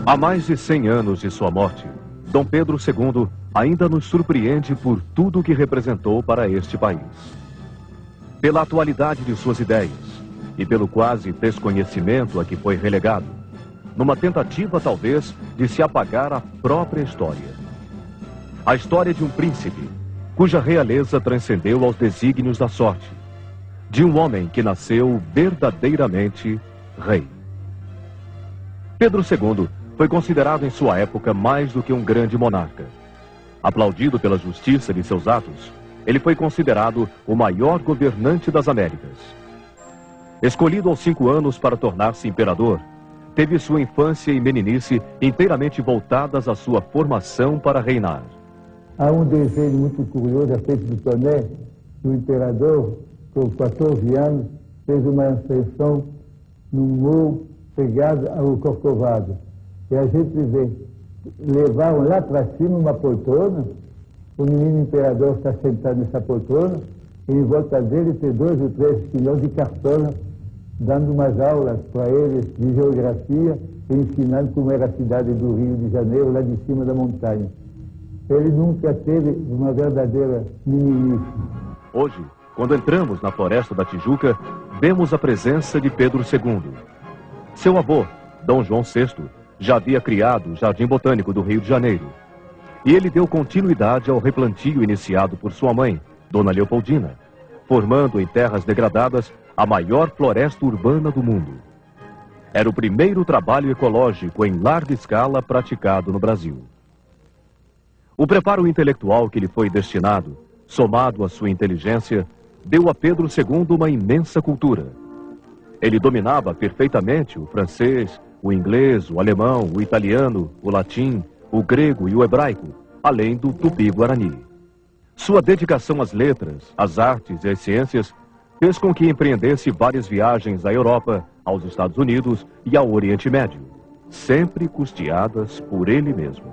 Há mais de 100 anos de sua morte, Dom Pedro II ainda nos surpreende por tudo o que representou para este país. Pela atualidade de suas ideias e pelo quase desconhecimento a que foi relegado, numa tentativa talvez de se apagar a própria história. A história de um príncipe cuja realeza transcendeu aos desígnios da sorte, de um homem que nasceu verdadeiramente rei. Pedro II foi considerado em sua época mais do que um grande monarca. Aplaudido pela justiça de seus atos, ele foi considerado o maior governante das Américas. Escolhido aos 5 anos para tornar-se imperador, teve sua infância e meninice inteiramente voltadas à sua formação para reinar. Há um desenho muito curioso a respeito do Toné, do imperador, com 14 anos, fez uma ascensão num morro pegado ao Corcovado. E a gente vê, levaram lá para cima uma poltrona, o menino imperador está sentado nessa poltrona, e em volta dele tem 2 ou 3 senhores de cartola, dando umas aulas para eles de geografia e ensinando como era a cidade do Rio de Janeiro, lá de cima da montanha. Ele nunca teve uma verdadeira meninice. Hoje, quando entramos na Floresta da Tijuca, vemos a presença de Pedro II. Seu avô, Dom João VI, já havia criado o Jardim Botânico do Rio de Janeiro. E ele deu continuidade ao replantio iniciado por sua mãe, Dona Leopoldina, formando em terras degradadas a maior floresta urbana do mundo. Era o primeiro trabalho ecológico em larga escala praticado no Brasil. O preparo intelectual que lhe foi destinado, somado à sua inteligência, deu a Pedro II uma imensa cultura. Ele dominava perfeitamente o francês, o inglês, o alemão, o italiano, o latim, o grego e o hebraico, além do tupi-guarani. Sua dedicação às letras, às artes e às ciências fez com que empreendesse várias viagens à Europa, aos Estados Unidos e ao Oriente Médio, sempre custeadas por ele mesmo.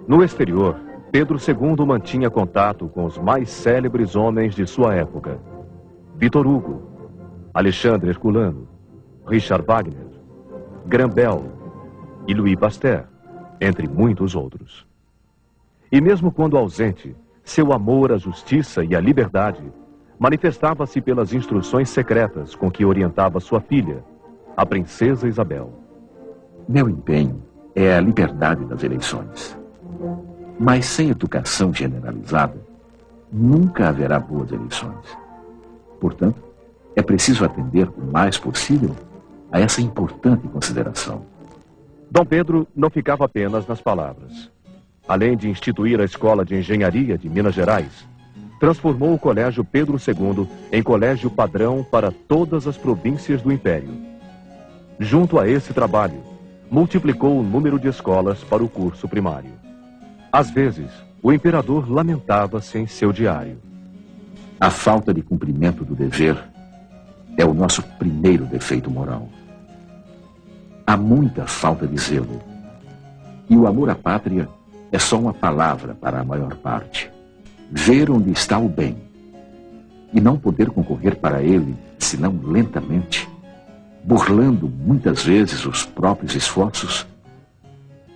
No exterior, Pedro II mantinha contato com os mais célebres homens de sua época: Victor Hugo, Alexandre Herculano, Richard Wagner, Graham Bell e Louis Pasteur, entre muitos outros. E mesmo quando ausente, seu amor à justiça e à liberdade manifestava-se pelas instruções secretas com que orientava sua filha, a princesa Isabel. Meu empenho é a liberdade das eleições. Mas sem educação generalizada, nunca haverá boas eleições. Portanto, é preciso atender o mais possível a essa importante consideração. Dom Pedro não ficava apenas nas palavras. Além de instituir a Escola de Engenharia de Minas Gerais, transformou o Colégio Pedro II em colégio padrão para todas as províncias do Império. Junto a esse trabalho, multiplicou o número de escolas para o curso primário. Às vezes, o imperador lamentava-se em seu diário. A falta de cumprimento do dever é o nosso primeiro defeito moral. Há muita falta de zelo. E o amor à pátria é só uma palavra para a maior parte. Ver onde está o bem e não poder concorrer para ele, senão lentamente, burlando muitas vezes os próprios esforços,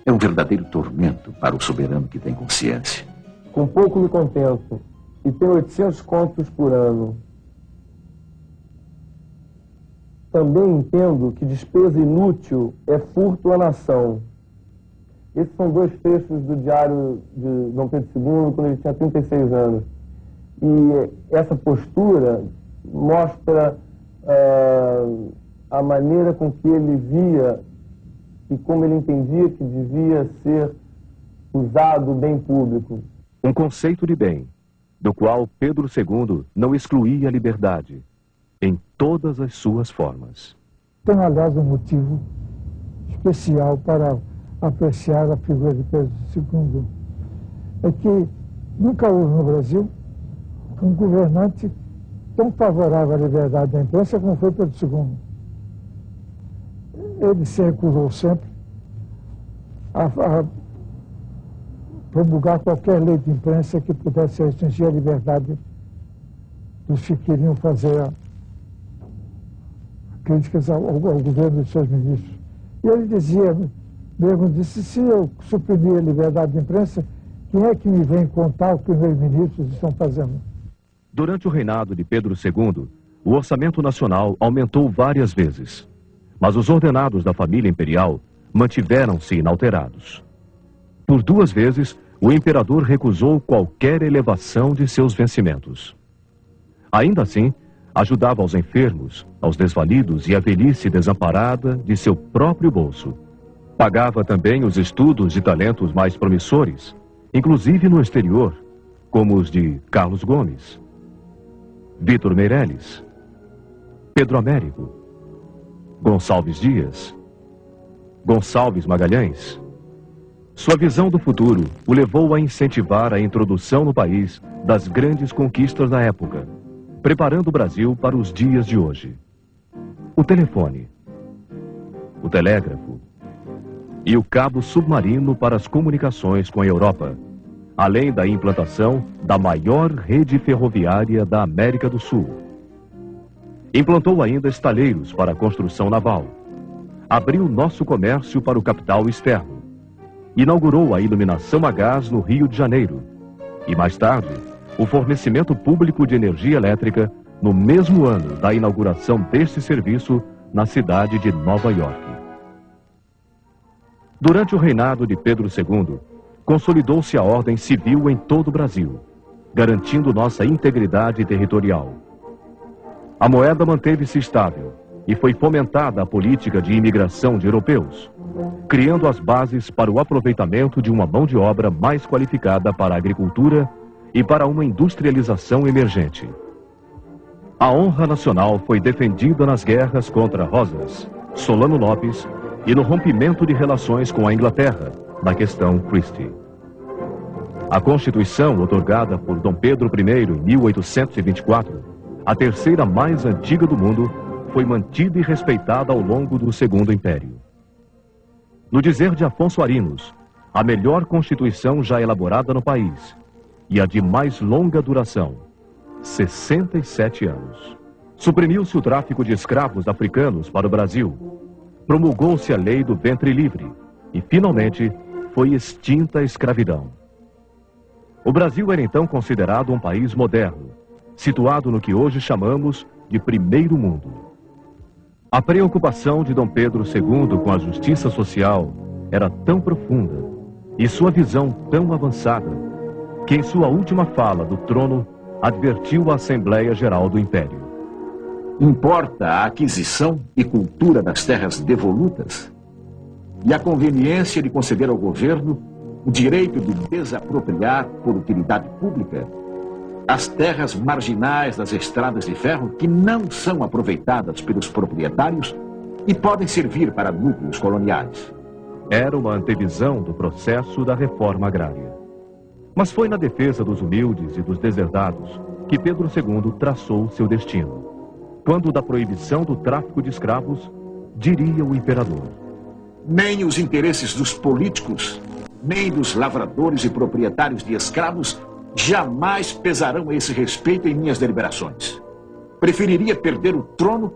é um verdadeiro tormento para o soberano que tem consciência. Com pouco me contento e tenho 800 contos por ano. Também entendo que despesa inútil é furto à nação. Esses são 2 trechos do diário de Dom Pedro II, quando ele tinha 36 anos. E essa postura mostra a maneira com que ele via e como ele entendia que devia ser usado o bem público. Um conceito de bem, do qual Pedro II não excluía a liberdade, em todas as suas formas. Tem, aliás, um motivo especial para apreciar a figura de Pedro II. É que nunca houve no Brasil um governante tão favorável à liberdade da imprensa como foi Pedro II. Ele se recusou sempre a promulgar qualquer lei de imprensa que pudesse restringir a liberdade dos que queriam fazer críticas ao governo de seus ministros. E ele dizia mesmo disse, se eu suprimir a liberdade de imprensa, quem é que me vem contar o que os meus ministros estão fazendo? Durante o reinado de Pedro II, o orçamento nacional aumentou várias vezes, mas os ordenados da família imperial mantiveram-se inalterados. Por 2 vezes, o imperador recusou qualquer elevação de seus vencimentos. Ainda assim, ajudava aos enfermos, aos desvalidos e à velhice desamparada de seu próprio bolso. Pagava também os estudos de talentos mais promissores, inclusive no exterior, como os de Carlos Gomes, Vítor Meirelles, Pedro Américo, Gonçalves Dias, Gonçalves Magalhães. Sua visão do futuro o levou a incentivar a introdução no país das grandes conquistas da época, preparando o Brasil para os dias de hoje. O telefone, o telégrafo e o cabo submarino para as comunicações com a Europa, além da implantação da maior rede ferroviária da América do Sul. Implantou ainda estaleiros para a construção naval. Abriu nosso comércio para o capital externo. Inaugurou a iluminação a gás no Rio de Janeiro. E mais tarde, o fornecimento público de energia elétrica no mesmo ano da inauguração deste serviço na cidade de Nova York. Durante o reinado de Pedro II, consolidou-se a ordem civil em todo o Brasil, garantindo nossa integridade territorial. A moeda manteve-se estável e foi fomentada a política de imigração de europeus, criando as bases para o aproveitamento de uma mão de obra mais qualificada para a agricultura e para uma industrialização emergente. A honra nacional foi defendida nas guerras contra Rosas, Solano Lopes e no rompimento de relações com a Inglaterra, na questão Christie. A Constituição, outorgada por Dom Pedro I em 1824, a terceira mais antiga do mundo, foi mantida e respeitada ao longo do Segundo Império. No dizer de Afonso Arinos, a melhor Constituição já elaborada no país e a de mais longa duração, 67 anos. Suprimiu-se o tráfico de escravos africanos para o Brasil, promulgou-se a lei do ventre livre e, finalmente, foi extinta a escravidão. O Brasil era então considerado um país moderno, situado no que hoje chamamos de primeiro mundo. A preocupação de Dom Pedro II com a justiça social era tão profunda e sua visão tão avançada que em sua última fala do trono advertiu a Assembleia Geral do Império. Importa a aquisição e cultura das terras devolutas e a conveniência de conceder ao governo o direito de desapropriar por utilidade pública as terras marginais das estradas de ferro que não são aproveitadas pelos proprietários e podem servir para núcleos coloniais. Era uma antevisão do processo da reforma agrária. Mas foi na defesa dos humildes e dos deserdados que Pedro II traçou seu destino. Quando da proibição do tráfico de escravos, diria o imperador: nem os interesses dos políticos, nem dos lavradores e proprietários de escravos jamais pesarão a esse respeito em minhas deliberações. Preferiria perder o trono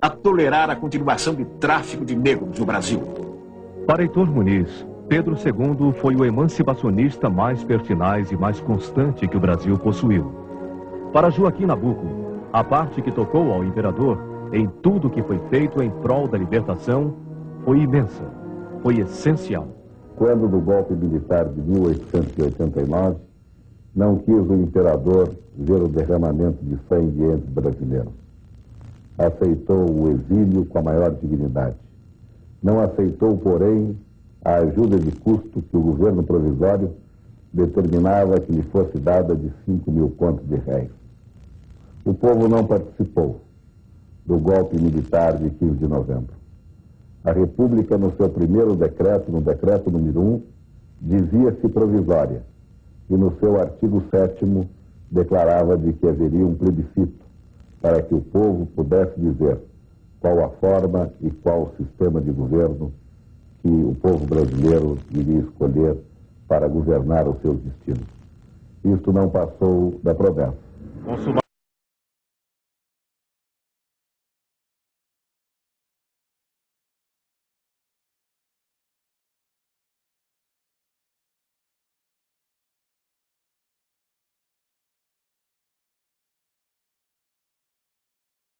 a tolerar a continuação de tráfico de negros no Brasil. Para Heitor Muniz, Pedro II foi o emancipacionista mais pertinaz e mais constante que o Brasil possuiu. Para Joaquim Nabuco, a parte que tocou ao imperador em tudo que foi feito em prol da libertação foi imensa, foi essencial. Quando do golpe militar de 1889, não quis o imperador ver o derramamento de sangue entre brasileiros. Aceitou o exílio com a maior dignidade. Não aceitou, porém, a ajuda de custo que o governo provisório determinava que lhe fosse dada de 5.000 contos de réis. O povo não participou do golpe militar de 15 de novembro. A República, no seu primeiro decreto, no decreto número 1, dizia-se provisória, e no seu artigo 7º declarava de que haveria um plebiscito para que o povo pudesse dizer qual a forma e qual o sistema de governo que o povo brasileiro iria escolher para governar os seus destinos. Isto não passou da promessa.